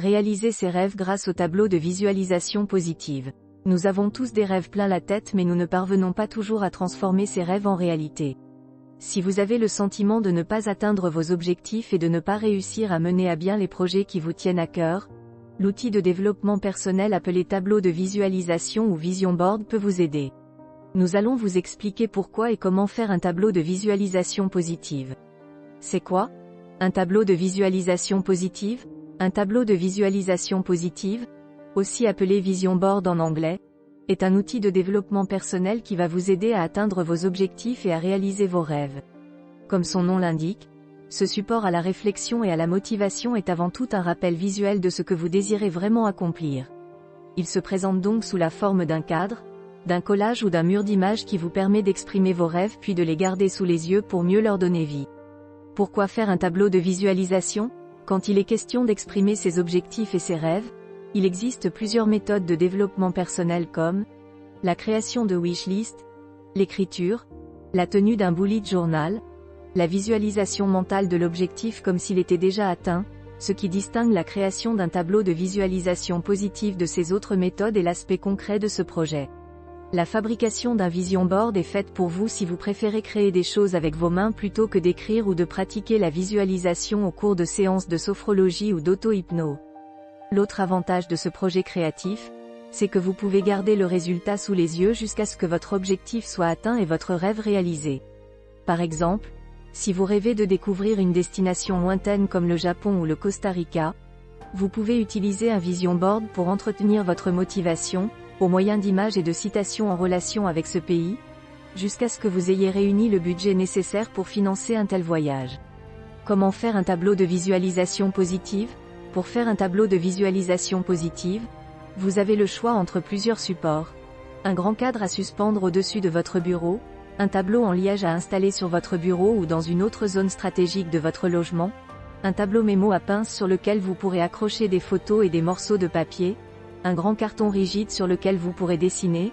Réaliser ses rêves grâce au tableau de visualisation positive. Nous avons tous des rêves plein la tête, mais nous ne parvenons pas toujours à transformer ces rêves en réalité. Si vous avez le sentiment de ne pas atteindre vos objectifs et de ne pas réussir à mener à bien les projets qui vous tiennent à cœur, l'outil de développement personnel appelé tableau de visualisation ou vision board peut vous aider. Nous allons vous expliquer pourquoi et comment faire un tableau de visualisation positive. C'est quoi un tableau de visualisation positive? Un tableau de visualisation positive, aussi appelé vision board en anglais, est un outil de développement personnel qui va vous aider à atteindre vos objectifs et à réaliser vos rêves. Comme son nom l'indique, ce support à la réflexion et à la motivation est avant tout un rappel visuel de ce que vous désirez vraiment accomplir. Il se présente donc sous la forme d'un cadre, d'un collage ou d'un mur d'images qui vous permet d'exprimer vos rêves puis de les garder sous les yeux pour mieux leur donner vie. Pourquoi faire un tableau de visualisation? Quand il est question d'exprimer ses objectifs et ses rêves, il existe plusieurs méthodes de développement personnel comme la création de wishlist, l'écriture, la tenue d'un bullet journal, la visualisation mentale de l'objectif comme s'il était déjà atteint. Ce qui distingue la création d'un tableau de visualisation positive de ces autres méthodes est l'aspect concret de ce projet. La fabrication d'un vision board est faite pour vous si vous préférez créer des choses avec vos mains plutôt que d'écrire ou de pratiquer la visualisation au cours de séances de sophrologie ou d'auto-hypnose. L'autre avantage de ce projet créatif, c'est que vous pouvez garder le résultat sous les yeux jusqu'à ce que votre objectif soit atteint et votre rêve réalisé. Par exemple, si vous rêvez de découvrir une destination lointaine comme le Japon ou le Costa Rica, vous pouvez utiliser un vision board pour entretenir votre motivation, au moyen d'images et de citations en relation avec ce pays, jusqu'à ce que vous ayez réuni le budget nécessaire pour financer un tel voyage. Comment faire un tableau de visualisation positive? Pour faire un tableau de visualisation positive, vous avez le choix entre plusieurs supports. Un grand cadre à suspendre au-dessus de votre bureau, un tableau en liège à installer sur votre bureau ou dans une autre zone stratégique de votre logement, un tableau mémo à pince sur lequel vous pourrez accrocher des photos et des morceaux de papier, un grand carton rigide sur lequel vous pourrez dessiner,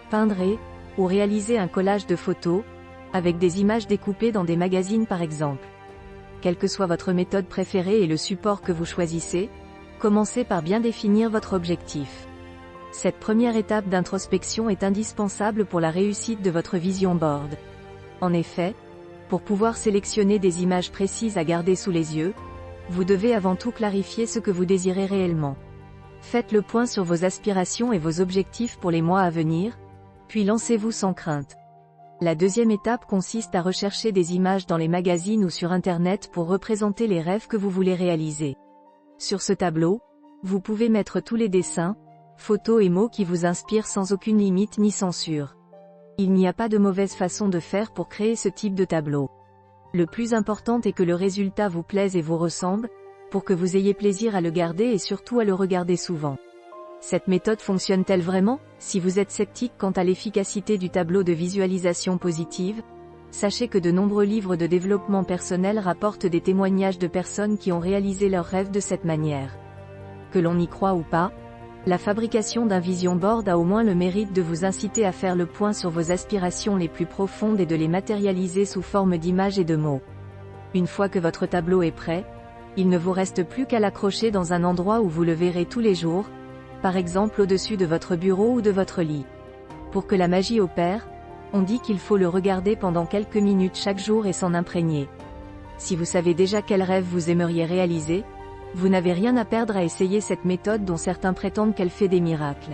peindre ou réaliser un collage de photos, avec des images découpées dans des magazines par exemple. Quelle que soit votre méthode préférée et le support que vous choisissez, commencez par bien définir votre objectif. Cette première étape d'introspection est indispensable pour la réussite de votre vision board. En effet, pour pouvoir sélectionner des images précises à garder sous les yeux, vous devez avant tout clarifier ce que vous désirez réellement. Faites le point sur vos aspirations et vos objectifs pour les mois à venir, puis lancez-vous sans crainte. La deuxième étape consiste à rechercher des images dans les magazines ou sur Internet pour représenter les rêves que vous voulez réaliser. Sur ce tableau, vous pouvez mettre tous les dessins, photos et mots qui vous inspirent sans aucune limite ni censure. Il n'y a pas de mauvaise façon de faire pour créer ce type de tableau. Le plus important est que le résultat vous plaise et vous ressemble, pour que vous ayez plaisir à le garder et surtout à le regarder souvent. Cette méthode fonctionne-t-elle vraiment? Si vous êtes sceptique quant à l'efficacité du tableau de visualisation positive, sachez que de nombreux livres de développement personnel rapportent des témoignages de personnes qui ont réalisé leurs rêves de cette manière. Que l'on y croit ou pas, la fabrication d'un vision board a au moins le mérite de vous inciter à faire le point sur vos aspirations les plus profondes et de les matérialiser sous forme d'images et de mots. Une fois que votre tableau est prêt, il ne vous reste plus qu'à l'accrocher dans un endroit où vous le verrez tous les jours, par exemple au-dessus de votre bureau ou de votre lit. Pour que la magie opère, on dit qu'il faut le regarder pendant quelques minutes chaque jour et s'en imprégner. Si vous savez déjà quel rêve vous aimeriez réaliser, vous n'avez rien à perdre à essayer cette méthode dont certains prétendent qu'elle fait des miracles.